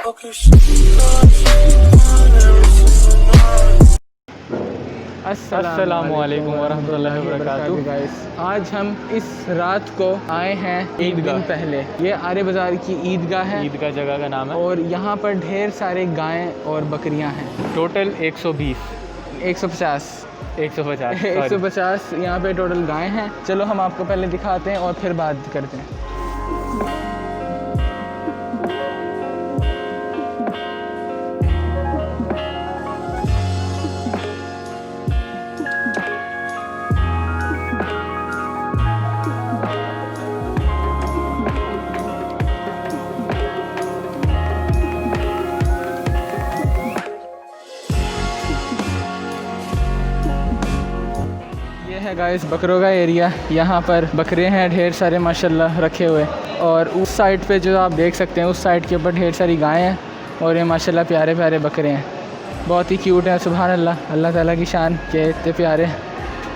अस्सलामुअलैकुम वरहमतुल्लाहि वबरकातुहू। गाइस, आज हम इस रात को आए हैं एक दिन पहले। ये आर्य बाज़ार की ईदगाह है, ईदगाह जगह का नाम है। और यहाँ पर ढेर सारे गायें और बकरियाँ हैं। टोटल 120 150 150 यहाँ पे टोटल गायें हैं। चलो हम आपको पहले दिखाते हैं और फिर बात करते हैं। है गाइस बकरों का एरिया। यहाँ पर बकरे हैं ढेर सारे माशाल्लाह रखे हुए, और उस साइड पे जो आप देख सकते हैं उस साइड के ऊपर ढेर सारी गायें हैं, और ये माशाल्लाह प्यारे प्यारे बकरे हैं, बहुत ही क्यूट हैं। सुभान अल्लाह, अल्लाह ताला की शान के इतने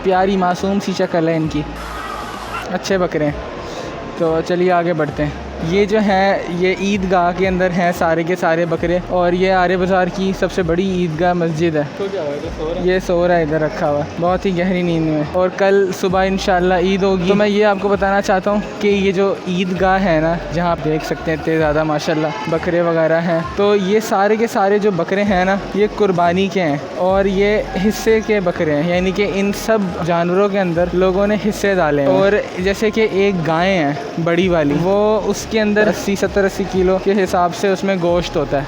प्यारी मासूम सी शक्ल है इनकी, अच्छे बकरे हैं। तो चलिए आगे बढ़ते हैं। ये जो है ये ईदगाह के अंदर हैं सारे के सारे बकरे, और ये आर्य बाज़ार की सबसे बड़ी ईदगाह मस्जिद है। तो क्या है, ये सो रहा है इधर रखा हुआ, बहुत ही गहरी नींद में। और कल सुबह इंशाल्लाह ईद होगी। तो मैं ये आपको बताना चाहता हूँ कि ये जो ईदगाह है ना, जहाँ आप देख सकते हैं इतने ज़्यादा माशाल्लाह बकरे वगैरह हैं, तो ये सारे के सारे जो बकरे हैं ना, ये कुर्बानी के हैं और ये हिस्से के बकरे हैं, यानी कि इन सब जानवरों के अंदर लोगों ने हिस्से डाले हैं। और जैसे कि एक गाय है बड़ी वाली, वो उसके अंदर 80-70-80 किलो के हिसाब से उसमें गोश्त होता है।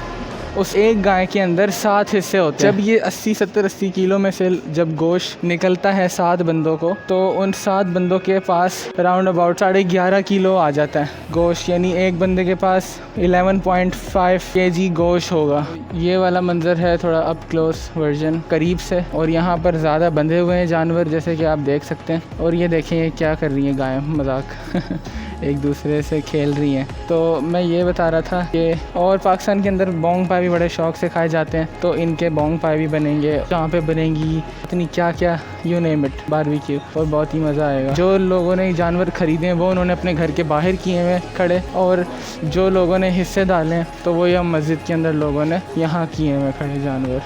उस एक गाय के अंदर 7 हिस्से होते हैं। जब ये 80-70-80 किलो में से जब गोश्त निकलता है 7 बंदों को, तो उन 7 बंदों के पास अराउंड अबाउट 11.5 किलो आ जाता है गोश्त, यानी एक बंदे के पास 11.5 kg गोश्त होगा। ये वाला मंज़र है थोड़ा अप क्लोज वर्जन करीब से, और यहाँ पर ज़्यादा बंधे हुए हैं जानवर जैसे कि आप देख सकते हैं। और ये देखें ये क्या कर रही हैं गायें, मजाक एक दूसरे से खेल रही हैं। तो मैं ये बता रहा था कि और पाकिस्तान के अंदर बोंग पाए भी बड़े शौक़ से खाए जाते हैं, तो इनके बोंग पाए भी बनेंगे, जहाँ पे बनेंगी इतनी क्या क्या यू नेम इट बारबेक्यू, और बहुत ही मज़ा आएगा। जो लोगों ने जानवर ख़रीदे हैं वो उन्होंने अपने घर के बाहर किए हुए खड़े, और जो लोगों ने हिस्से डाले हैं तो वो यह मस्जिद के अंदर लोगों ने यहाँ किए हुए खड़े जानवर।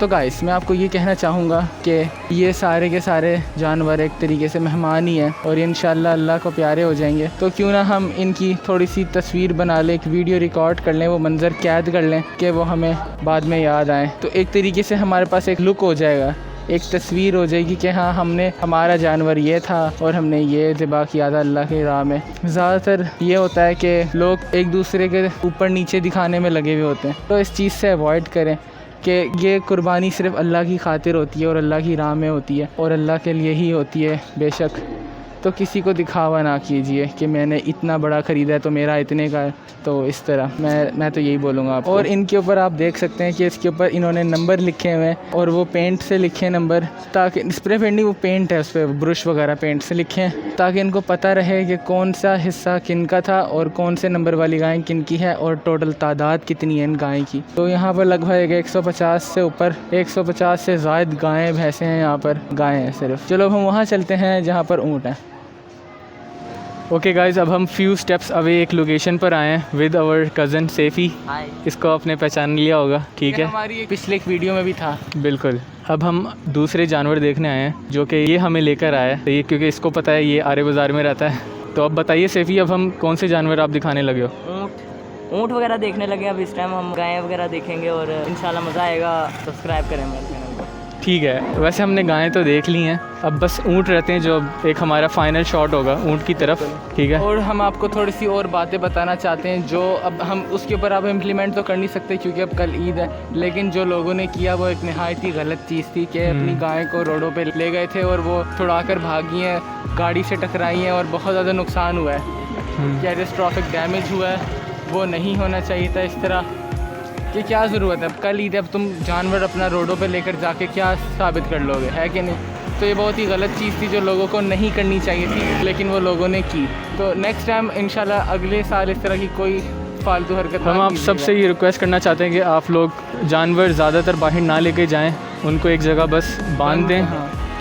तो गाइस, मैं आपको ये कहना चाहूँगा कि ये सारे के सारे जानवर एक तरीके से मेहमान ही हैं, और इंशाल्लाह अल्लाह को प्यारे हो जाएंगे। तो क्यों ना हम इनकी थोड़ी सी तस्वीर बना लें, एक वीडियो रिकॉर्ड कर लें, वो मंज़र कैद कर लें कि वो हमें बाद में याद आए। तो एक तरीके से हमारे पास एक लुक हो जाएगा, एक तस्वीर हो जाएगी कि हाँ, हमने हमारा जानवर ये था और हमने ये ज़िबा किया था अल्लाह की राह में। ज़्यादातर ये होता है कि लोग एक दूसरे के ऊपर नीचे दिखाने में लगे हुए होते हैं, तो इस चीज़ से अवॉइड करें कि ये कुर्बानी सिर्फ़ अल्लाह की खातिर होती है और अल्लाह की राह में होती है और अल्लाह के लिए ही होती है बेशक। तो किसी को दिखावा ना कीजिए कि मैंने इतना बड़ा ख़रीदा है तो मेरा इतने का है, तो इस तरह मैं तो यही बोलूँगा आपको। और इनके ऊपर आप देख सकते हैं कि इसके ऊपर इन्होंने नंबर लिखे हुए हैं, और वो पेंट से लिखे नंबर, ताकि स्प्रे पेंट नहीं, वो पेंट है उस पर, ब्रश वगैरह पेंट से लिखे हैं, ताकि इनको पता रहे कि कौन सा हिस्सा किन का था और कौन से नंबर वाली गाय किन की है, और टोटल तादाद कितनी है इन गाय की। तो यहाँ पर लगभग 150 से ऊपर 150 से ज़ायद गायें भैंसें हैं, यहाँ पर गायें हैं सिर्फ। चलो हम वहाँ चलते हैं जहाँ पर ऊँट हैं। ओके गाइज, अब हम फ्यू स्टेप्स अवे एक लोकेशन पर आए हैं विद आवर कज़न सेफ़ी। इसको आपने पहचान लिया होगा, ठीक है, हमारी पिछले एक वीडियो में भी था। बिल्कुल। अब हम दूसरे जानवर देखने आए हैं जो कि ये हमें लेकर आया है, ये क्योंकि इसको पता है ये आर्य बाज़ार में रहता है। तो अब बताइए सेफ़ी, अब हम कौन से जानवर आप दिखाने लगे हो? ऊँट वगैरह देखने लगे। अब इस टाइम हम गायें वगैरह देखेंगे, और इंशाल्लाह मज़ा आएगा। सब्सक्राइब करें मेरे चैनल को। ठीक है, वैसे हमने गायें तो देख ली हैं, अब बस ऊँट रहते हैं जो एक हमारा फाइनल शॉट होगा ऊँट की तरफ, ठीक है। और हम आपको थोड़ी सी और बातें बताना चाहते हैं जो अब हम उसके ऊपर अब इम्प्लीमेंट तो कर नहीं सकते क्योंकि अब कल ईद है, लेकिन जो लोगों ने किया वो एक नहायत ही गलत चीज़ थी कि अपनी गाय को रोडों पे ले गए थे और वो छुड़ाकर भागी हैं, गाड़ी से टकराई हैं और बहुत ज़्यादा नुकसान हुआ है, कैटेस्ट्रॉफिक डैमेज हुआ है। वो नहीं होना चाहिए था इस तरह कि क्या ज़रूरत है, अब कल ईद, अब तुम जानवर अपना रोडों पे लेकर जाके क्या साबित कर लोगे, है कि नहीं। तो ये बहुत ही गलत चीज़ थी जो लोगों को नहीं करनी चाहिए थी, लेकिन वो लोगों ने की। तो नेक्स्ट टाइम इंशाल्लाह अगले साल इस तरह की कोई फालतू हरकत। हम आप सबसे ये रिक्वेस्ट करना चाहते हैं कि आप लोग जानवर ज़्यादातर बाहर ना लेके जाएँ, उनको एक जगह बस बांध दें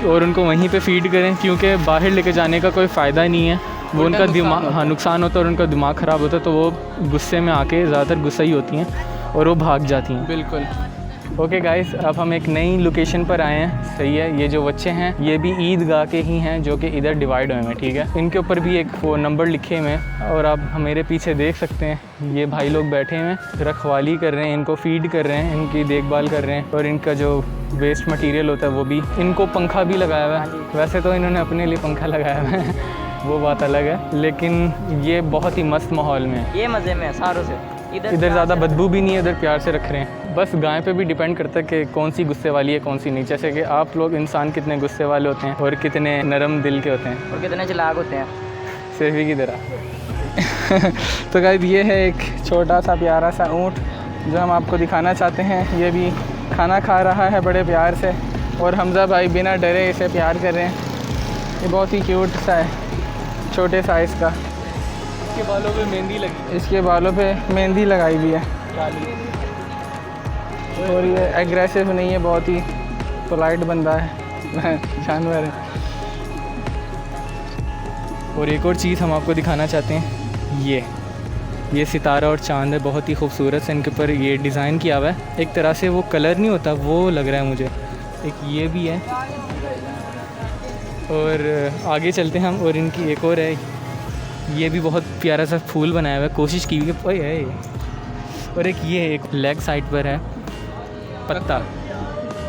और उनको वहीं पे फीड करें, क्योंकि बाहर लेके जाने का कोई फ़ायदा नहीं है। वो उनका दिमाग, हाँ, नुकसान होता है और उनका दिमाग ख़राब होता है, तो वो गुस्से में आके ज़्यादातर गुस्सा ही होती हैं और वो भाग जाती हैं। बिल्कुल। ओके गाइस, अब हम एक नई लोकेशन पर आए हैं। सही है, ये जो बच्चे हैं ये भी ईदगाह के ही हैं जो कि इधर डिवाइड हुए हैं, ठीक है। इनके ऊपर भी एक वो नंबर लिखे हुए हैं और आप मेरे पीछे देख सकते हैं ये भाई लोग बैठे हुए हैं, रखवाली कर रहे हैं, इनको फीड कर रहे हैं, इनकी देखभाल कर रहे हैं और इनका जो वेस्ट मटीरियल होता है वो भी। इनको पंखा भी लगाया हुआ है, वैसे तो इन्होंने अपने लिए पंखा लगाया हुआ है वो बात अलग है, लेकिन ये बहुत ही मस्त माहौल में है। ये मज़े में है सारों से। इधर ज़्यादा बदबू भी नहीं है, इधर प्यार से रख रहे हैं। बस गाय पे भी डिपेंड करता है कि कौन सी गुस्से वाली है कौन सी नहीं। जैसे कि आप लोग इंसान कितने गुस्से वाले होते हैं और कितने नरम दिल के होते हैं और कितने चालाक होते हैं, सेफी की तरह। तो गाइस ये है एक छोटा सा प्यारा सा ऊँट जो हम आपको दिखाना चाहते हैं। ये भी खाना खा रहा है बड़े प्यार से और हमज़ा भाई बिना डरे इसे प्यार कर रहे हैं। ये बहुत ही क्यूट सा है, छोटे साइज़ का। इसके बालों पे मेहंदी लगी, इसके बालों पे मेहंदी लगाई हुई है और ये एग्रेसिव नहीं है, बहुत ही पोलाइट बंदा है जानवर है। और एक और चीज़ हम आपको दिखाना चाहते हैं, ये सितारा और चाँद है, बहुत ही खूबसूरत से इनके ऊपर ये डिज़ाइन किया हुआ है। एक तरह से वो कलर नहीं होता वो लग रहा है मुझे। एक ये भी है और आगे चलते हैं हम, और इनकी एक और है, ये भी बहुत प्यारा सा फूल बनाया हुआ है, कोशिश की हुई है। और एक ये एक लेग साइड पर है पत्ता,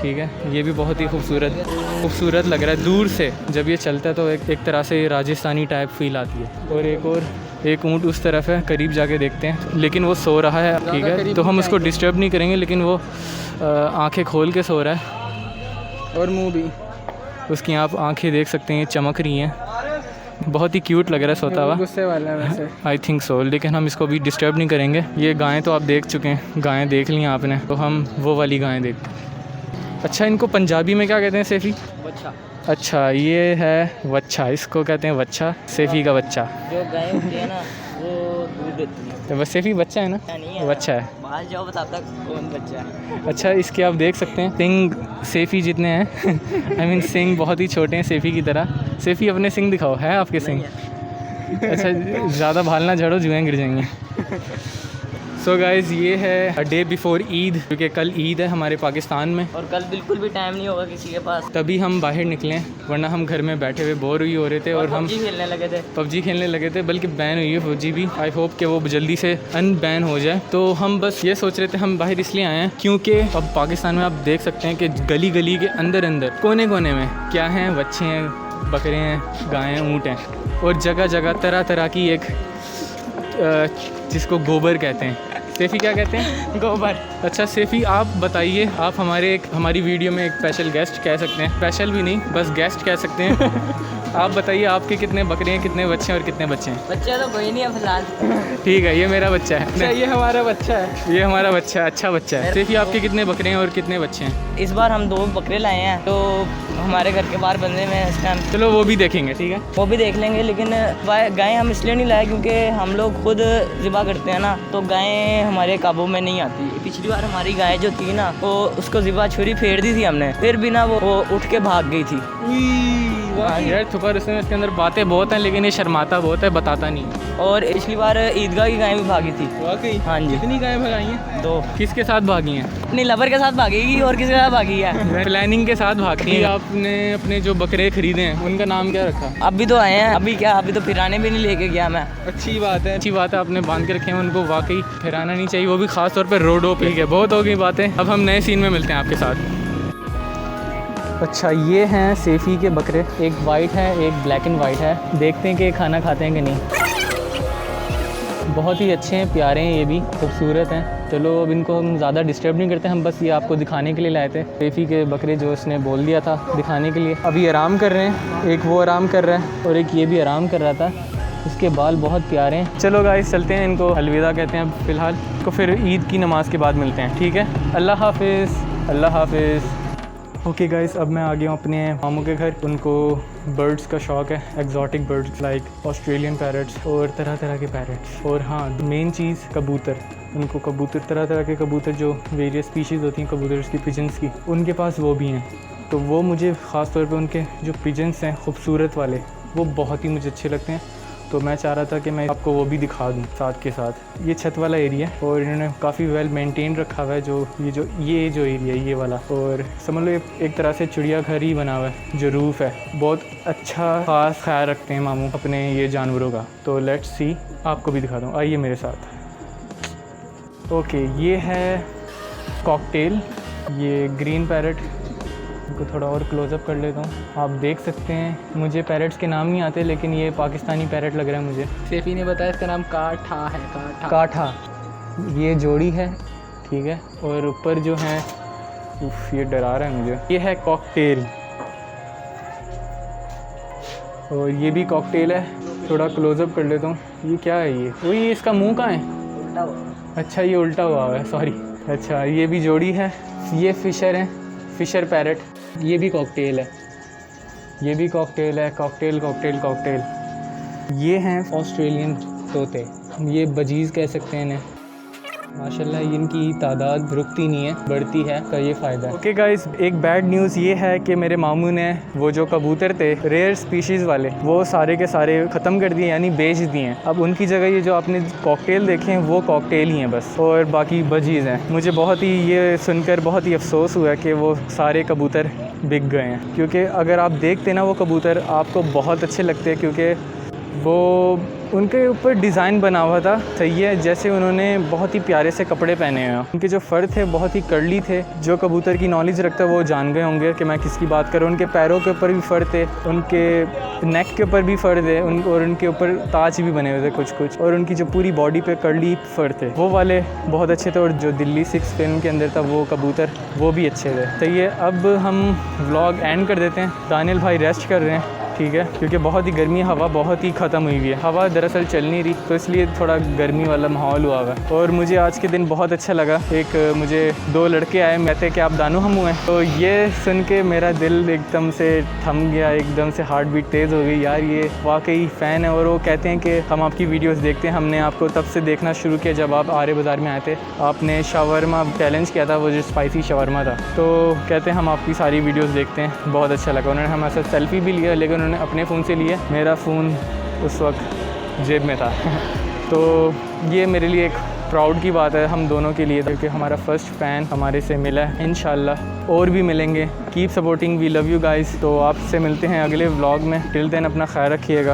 ठीक है, ये भी बहुत ही खूबसूरत लग रहा है। दूर से जब ये चलता है तो एक तरह से राजस्थानी टाइप फील आती है। और एक ऊँट उस तरफ है, करीब जाके देखते हैं, लेकिन वो सो रहा है, ठीक है, तो हम उसको डिस्टर्ब नहीं करेंगे, लेकिन वो आंखें खोल के सो रहा है और मुंह भी, उसकी आप आंखें देख सकते हैं चमक रही हैं, बहुत ही क्यूट लग रहा है सोता हुआ। गुस्से वाला है वैसे, आई थिंक सो, लेकिन हम इसको भी डिस्टर्ब नहीं करेंगे। ये गायें तो आप देख चुके हैं, गायें देख ली आपने, तो हम वो वाली गायें देखते हैं। अच्छा, इनको पंजाबी में क्या कहते हैं सेफ़ी? बच्चा। अच्छा, ये है वच्छा, इसको कहते हैं वच्छा, सेफ़ी का बच्चा। जो गाय होती है ना वो दूध देती है। तो बस सेफ़ी बच्चा है ना, नहीं है, बच्चा है। बाहर जाओ बताता कौन बच्चा है। अच्छा, इसके आप देख सकते हैं सिंग सेफ़ी जितने हैं आई मीन सिंग बहुत ही छोटे हैं सेफ़ी की तरह। सेफ़ी अपने सिंग दिखाओ, है आपके सिंग? अच्छा, ज़्यादा भाल ना झड़ो, जुएँ गिर जाएंगे। सो गाइज़, ये है अ डे बिफोर ईद, क्योंकि कल ईद है हमारे पाकिस्तान में और कल बिल्कुल भी टाइम नहीं होगा किसी के पास, तभी हम बाहर निकले, वरना हम घर में बैठे हुए बोर हुई हो रहे थे और हम PUBG खेलने लगे थे। बल्कि बैन हुई है PUBG भी। आई होप कि वो जल्दी से अनबैन हो जाए। तो हम बस ये सोच रहे थे, हम बाहर इसलिए आए हैं क्योंकि अब पाकिस्तान में आप देख सकते हैं कि गली गली के अंदर कोने कोने में क्या हैं, बच्चे हैं, बकरे हैं, गायें, ऊँट हैं, और जगह जगह तरह तरह की एक जिसको गोबर कहते हैं। सेफ़ी क्या कहते हैं? गोबर। अच्छा सेफ़ी, आप बताइए, आप हमारी वीडियो में एक स्पेशल गेस्ट कह सकते हैं, स्पेशल भी नहीं बस गेस्ट कह सकते हैं। आप बताइए आपके कितने बकरे हैं, कितने बच्चे हैं और कितने बच्चे हैं? बच्चा तो कोई नहीं है फिलहाल। ठीक है, ये मेरा बच्चा है। अच्छा, ये हमारा बच्चा है, ये हमारा बच्चा है, अच्छा बच्चा है। सेफ़ी, आपके कितने बकरे हैं और कितने बच्चे हैं? इस बार हम 2 बकरे लाए हैं, तो हमारे घर के बाहर बंधे में इस टाइम। चलो वो भी देखेंगे, ठीक है, वो भी देख लेंगे, लेकिन गायें हम इसलिए नहीं लाए क्योंकि हम लोग खुद ज़िबा करते हैं ना, तो गायें हमारे काबू में नहीं आती। पिछली बार हमारी गाय जो थी ना, वो उसको ज़िबा छुरी फेर दी थी हमने, फिर भी ना वो उठ के भाग गई थी। हाँ यार, छुपा रुस्तम, इसके अंदर बातें बहुत हैं, लेकिन ये शर्माता बहुत है, बताता नहीं। और पिछली बार ईदगाह की गाय भी भागी थी। वाकई? हाँ जी। कितनी गायें भगाई हैं? 2। किसके साथ भागी हैं? अपनी लवर के साथ भागेगी और किसके साथ भागी है? प्लानिंग के साथ भागती है। आपने अपने जो बकरे खरीदे हैं उनका नाम क्या रखा? अभी तो आए हैं, अभी तो फिराने भी नहीं लेके गया मैं। अच्छी बात है, आपने बांध के रखे हैं उनको, वाकई फिराना नहीं चाहिए, वो भी खास तौर पर रोडों पे। ठीक है, बहुत हो गई बातें, अब हम नए सीन में मिलते हैं आपके साथ। अच्छा, ये हैं सेफ़ी के बकरे, एक वाइट है एक ब्लैक एंड वाइट है। देखते हैं कि खाना खाते हैं कि नहीं। बहुत ही अच्छे हैं, प्यारे हैं, ये भी खूबसूरत हैं। चलो अब इनको हम ज़्यादा डिस्टर्ब नहीं करते, हम बस ये आपको दिखाने के लिए लाए थे। सेफ़ी के बकरे जो उसने बोल दिया था दिखाने के लिए, अभी आराम कर रहे हैं। एक वो आराम कर रहा है और एक ये भी आराम कर रहा था, इसके बाल बहुत प्यारे हैं। चलो गाइस, चलते हैं, इनको अलविदा कहते हैं अब फ़िलहाल को, फिर ईद की नमाज़ के बाद मिलते हैं, ठीक है? अल्लाह हाफिज़, अल्लाह हाफिज़। ओके गाइस, अब मैं आ गया हूँ अपने मामू के घर। उनको बर्ड्स का शौक़ है, exotic birds like Australian parrots और तरह तरह के पैरट्स। और हाँ, मेन चीज़ कबूतर, उनको कबूतर, तरह तरह के कबूतर जो वेरियस स्पीशीज़ होती हैं कबूतर्स की, पिजन्स की, उनके पास वो भी हैं। तो वो मुझे ख़ास तौर पे उनके जो पिजन्स हैं खूबसूरत वाले, वो बहुत ही मुझे अच्छे लगते हैं। तो मैं चाह रहा था कि मैं आपको वो भी दिखा दूँ साथ के साथ। ये छत वाला एरिया है और इन्होंने काफ़ी वेल मेंटेन रखा हुआ है जो ये एरिया ये वाला, और समझ लो एक तरह से चिड़ियाघर ही बना हुआ है। जो रूफ़ है बहुत अच्छा ख़ास ख्याल रखते हैं मामू अपने ये जानवरों का। तो लेट्स सी, आपको भी दिखा दूँ, आइए मेरे साथ। ओके, ये है कॉकटेल, ये ग्रीन पैरट। इनको थोड़ा और क्लोज़अप कर लेता हूँ। आप देख सकते हैं, मुझे पैरट्स के नाम नहीं आते लेकिन ये पाकिस्तानी पैरट लग रहा है मुझे। सैफ़ी ने बताया इसका नाम काठा है। काठा ये जोड़ी है, ठीक है। और ऊपर जो है, उफ, ये डरा रहा है मुझे। ये है कॉकटेल और ये भी कॉकटेल है। थोड़ा क्लोज़अप कर लेता हूँ। ये क्या है ये इसका मुंह कहाँ है? अच्छा, ये उल्टा हुआ है, सॉरी। अच्छा, ये भी जोड़ी है। ये फ़िशर है, फ़िशर पैरट। ये भी कॉकटेल है, ये भी कॉकटेल है। कॉकटेल। ये हैं ऑस्ट्रेलियन तोते, ये बजीज़ कह सकते हैं इन्हें। माशाल्लाह इनकी तादाद रुकती नहीं है, बढ़ती है, का ये फ़ायदा है। ओके गाइस, एक बैड न्यूज़ ये है कि मेरे मामू ने वो जो कबूतर थे रेयर स्पीशीज़ वाले, वो सारे के सारे ख़त्म कर दिए, यानी बेच दिए हैं। अब उनकी जगह ये जो आपने कॉकटेल देखे हैं वो कॉकटेल ही हैं बस, और बाकी बजीज़ हैं। मुझे बहुत ही ये सुनकर बहुत ही अफसोस हुआ कि वो सारे कबूतर बिक गए हैं, क्योंकि अगर आप देखते ना वो कबूतर आपको बहुत अच्छे लगते हैं, क्योंकि वो उनके ऊपर डिज़ाइन बना हुआ था, सही है, जैसे उन्होंने बहुत ही प्यारे से कपड़े पहने हैं। उनके जो फर थे बहुत ही कर्ली थे। जो कबूतर की नॉलेज रखता है वो जान गए होंगे कि मैं किसकी बात करूँ। उनके पैरों के ऊपर भी फ़र थे, उनके नेक के ऊपर भी फ़र थे, और उनके ऊपर ताज भी बने हुए थे कुछ, और उनकी जो पूरी बॉडी पे कर्ली फ़र थे वो वाले बहुत अच्छे थे। और जो दिल्ली 6 फिल्म के अंदर था वो कबूतर, वो भी अच्छे थे। सही है, अब हम व्लॉग एंड कर देते हैं। दानियल भाई रेस्ट कर रहे हैं, ठीक है, क्योंकि बहुत ही गर्मी, हवा बहुत ही ख़त्म हुई है। हवा दरअसल चल नहीं रही, तो इसलिए थोड़ा गर्मी वाला माहौल हुआ है। और मुझे आज के दिन बहुत अच्छा लगा। एक मुझे 2 लड़के आए, कहते कि आप दानू हम हुए, तो ये सुन के मेरा दिल एकदम से थम गया, एकदम से हार्ट बीट तेज़ हो गई। यार ये वाकई फ़ैन है, और वो कहते हैं कि हम आपकी वीडियोस देखते हैं। हमने आपको तब से देखना शुरू किया जब आप आर्य बाज़ार में आए थे। आपने शावरमा चैलेंज किया था, वो जो स्पाइसी शावरमा था। तो कहते हैं हम आपकी सारी वीडियोस देखते हैं, बहुत अच्छा लगा। उन्होंने हमारे साथ सेल्फ़ी भी लिया, लेकिन उन्होंने अपने फ़ोन से लिया, मेरा फ़ोन उस वक्त जेब में था। तो ये मेरे लिए एक प्राउड की बात है हम दोनों के लिए, क्योंकि हमारा फ़र्स्ट फ़ैन हमारे से मिला है। इंशाल्लाह और भी मिलेंगे। Keep supporting, we love you guys. तो आपसे मिलते हैं अगले व्लॉग में। टिल देन अपना ख्याल रखिएगा।